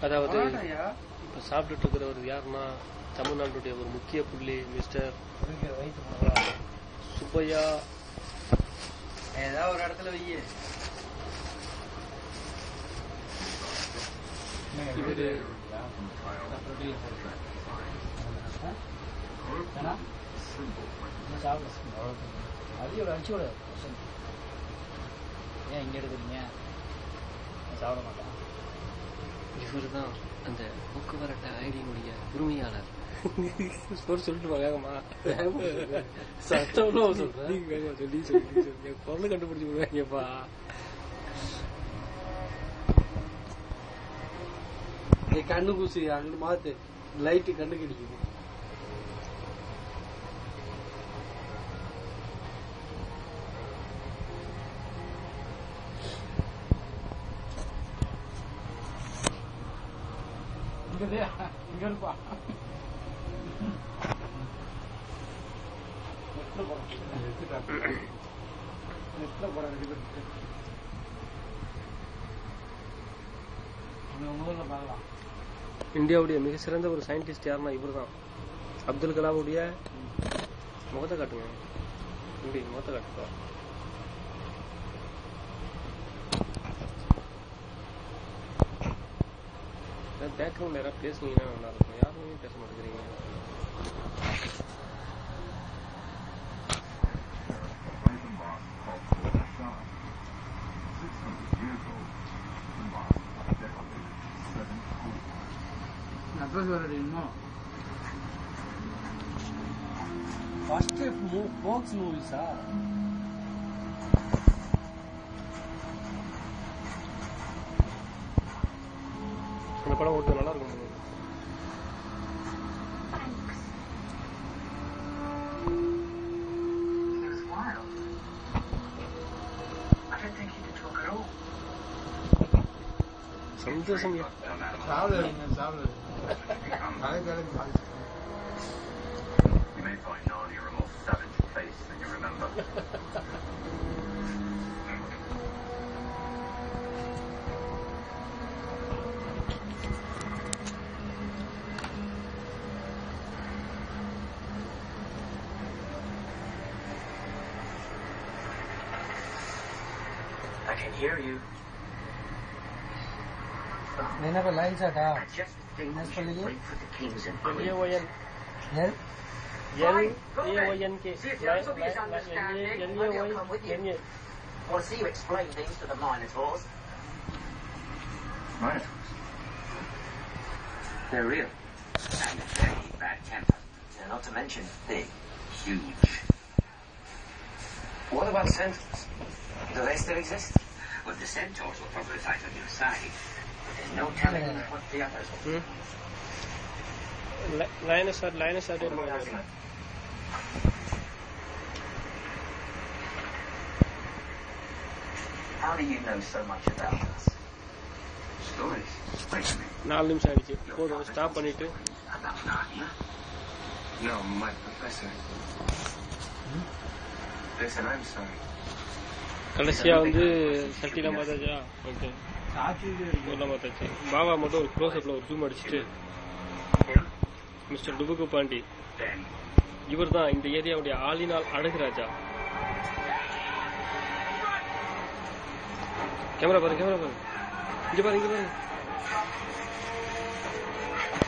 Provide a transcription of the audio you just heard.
அதாவது இப்ப சாப்பிட்டுட்டு இருக்கிறவர் யாருன்னா தமிழ்நாட்டுடைய ஒரு முக்கிய புள்ளி மிஸ்டர் சுப்பையா. ஏதாவது ஒரு இடத்துல வையே. இவரு ஏன் இங்க எடுக்கிறீங்க? சாப்பிட மாட்டேன். இவரு தான் அந்த போக்குவரத்து ஐடியினுடைய உரிமையாளர். சொல்லிட்டு வேகமா சட்டம் சொல்லி குரல் கண்டுபிடிச்சு விடுவாங்கப்பா. கண்ணு பூசி அங்கிட்டு மாத்து லைட்டு கண்ணு கிடைக்குது. இங்க இருப்பா. இந்தியாவுடைய மிக சிறந்த ஒரு சயின்டிஸ்ட் யாருன்னா இவர் தான். அப்துல் கலாமுடைய முகத்தை காட்டுங்க. முகத்தை காட்டுப்பா. பேக்ரவுண்ட்ல யாராவது பேசுனீங்கன்னா நல்லா இருக்கும். யாருமே பேச மாட்டேங்கிறீங்க. ஃபர்ஸ்ட் ஃபோக்ஸ் மூவிஸா? அந்த படம் ஓட்டு நல்லா இருக்கும். சந்தோஷம். I can hear you. मैंने को लाइन सा था. Just think we should wait for the kings and queens. L-A-O-N. L-A-O-N-K. See if the other subjects understand it. Maybe I'll come with you. I want to see you explain things to the Minotaurs. Minotaurs? They're real. And very bad temper. And not to mention big, huge. What about centaurs? Do they still exist? Well, the centaurs will probably fight on your side. There's no telling what the others will do. Linus had How do you know so much about us? Stories. Wait a minute. 4 நிமிஷம் ஆயிடுச்சு. போதும், stop பண்ணிட்டு. About Narnia? No, my professor. Listen, I'm sorry. கடைசியா சட்டிலாம் பார்த்தாச்சா? Okay, எல்லாம் பார்த்தாச்சு. பாபா மட்டும் ஒரு க்ளோஸ்அப்ல ஒரு ஜூம் அடிச்சுட்டு, மிஸ்டர் டுபுக்கு பாண்டி இவர் தான் இந்த ஏரியாவுடைய ஆளினால் அழகு ராஜா. கேமரா பாருங்க, இங்க பாருங்க.